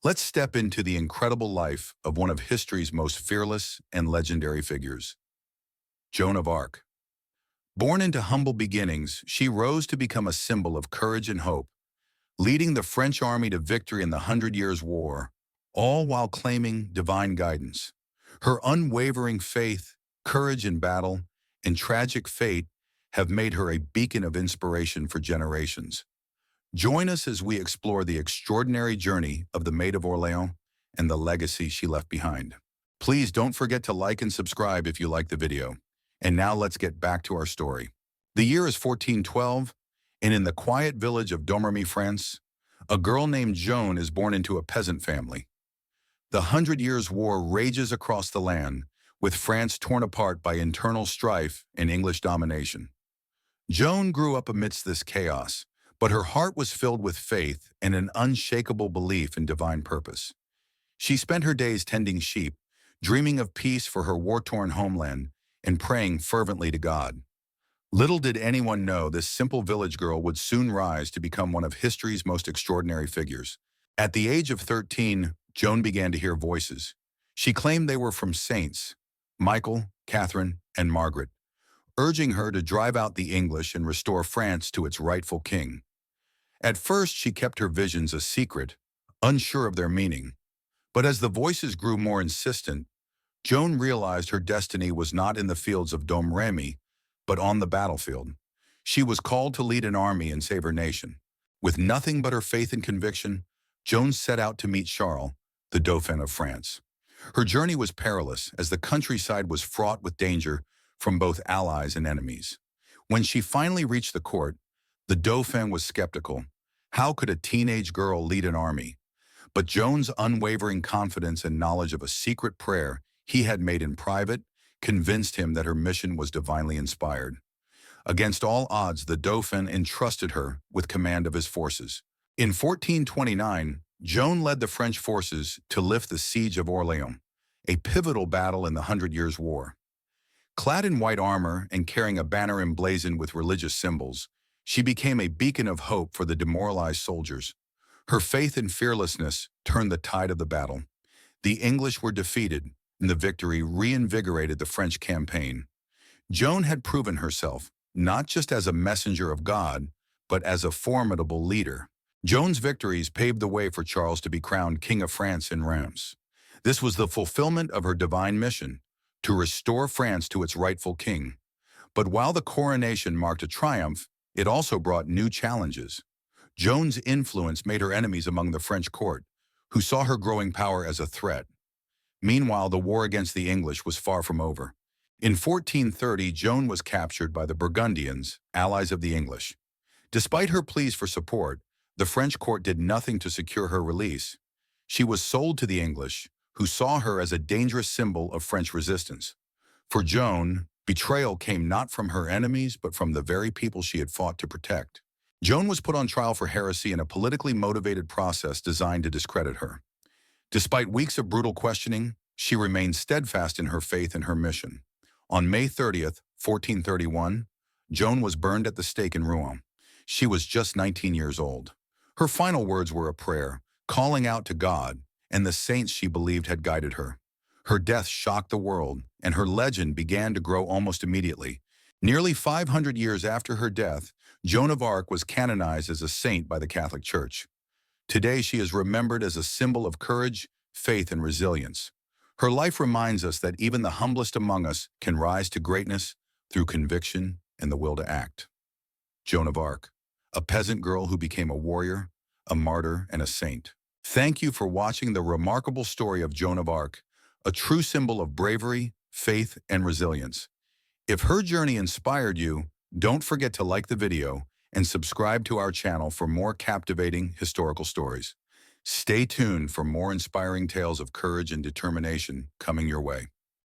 Let's step into the incredible life of one of history's most fearless and legendary figures, Joan of Arc. Born into humble beginnings, she rose to become a symbol of courage and hope, leading the French army to victory in the Hundred Years' War, all while claiming divine guidance. Her unwavering faith, courage in battle, and tragic fate have made her a beacon of inspiration for generations. Join us as we explore the extraordinary journey of the Maid of Orleans and the legacy she left behind. Please don't forget to like and subscribe if you like the video. And now let's get back to our story. The year is 1412, and in the quiet village of Domremy, France, a girl named Joan is born into a peasant family. The Hundred Years' War rages across the land, with France torn apart by internal strife and English domination. Joan grew up amidst this chaos, but her heart was filled with faith and an unshakable belief in divine purpose. She spent her days tending sheep, dreaming of peace for her war-torn homeland, and praying fervently to God. Little did anyone know this simple village girl would soon rise to become one of history's most extraordinary figures. At the age of 13, Joan began to hear voices. She claimed they were from saints, Michael, Catherine, and Margaret, urging her to drive out the English and restore France to its rightful king. At first, she kept her visions a secret, unsure of their meaning. But as the voices grew more insistent, Joan realized her destiny was not in the fields of Domremy, but on the battlefield. She was called to lead an army and save her nation. With nothing but her faith and conviction, Joan set out to meet Charles, the Dauphin of France. Her journey was perilous, as the countryside was fraught with danger from both allies and enemies. When she finally reached the court, the Dauphin was skeptical. How could a teenage girl lead an army? But Joan's unwavering confidence and knowledge of a secret prayer he had made in private convinced him that her mission was divinely inspired. Against all odds, the Dauphin entrusted her with command of his forces. In 1429, Joan led the French forces to lift the siege of Orleans, a pivotal battle in the Hundred Years' War. Clad in white armor and carrying a banner emblazoned with religious symbols, she became a beacon of hope for the demoralized soldiers. Her faith and fearlessness turned the tide of the battle. The English were defeated, and the victory reinvigorated the French campaign. Joan had proven herself, not just as a messenger of God, but as a formidable leader. Joan's victories paved the way for Charles to be crowned King of France in Reims. This was the fulfillment of her divine mission, to restore France to its rightful king. But while the coronation marked a triumph, it also brought new challenges. Joan's influence made her enemies among the French court, who saw her growing power as a threat. Meanwhile, the war against the English was far from over. In 1430, Joan was captured by the Burgundians, allies of the English. Despite her pleas for support, the French court did nothing to secure her release. She was sold to the English, who saw her as a dangerous symbol of French resistance. For Joan, betrayal came not from her enemies, but from the very people she had fought to protect. Joan was put on trial for heresy in a politically motivated process designed to discredit her. Despite weeks of brutal questioning, she remained steadfast in her faith and her mission. On May 30th, 1431, Joan was burned at the stake in Rouen. She was just 19 years old. Her final words were a prayer, calling out to God and the saints she believed had guided her. Her death shocked the world, and her legend began to grow almost immediately. Nearly 500 years after her death, Joan of Arc was canonized as a saint by the Catholic Church. Today, she is remembered as a symbol of courage, faith, and resilience. Her life reminds us that even the humblest among us can rise to greatness through conviction and the will to act. Joan of Arc, a peasant girl who became a warrior, a martyr, and a saint. Thank you for watching the remarkable story of Joan of Arc, a true symbol of bravery, faith, and resilience. If her journey inspired you, don't forget to like the video and subscribe to our channel for more captivating historical stories. Stay tuned for more inspiring tales of courage and determination coming your way.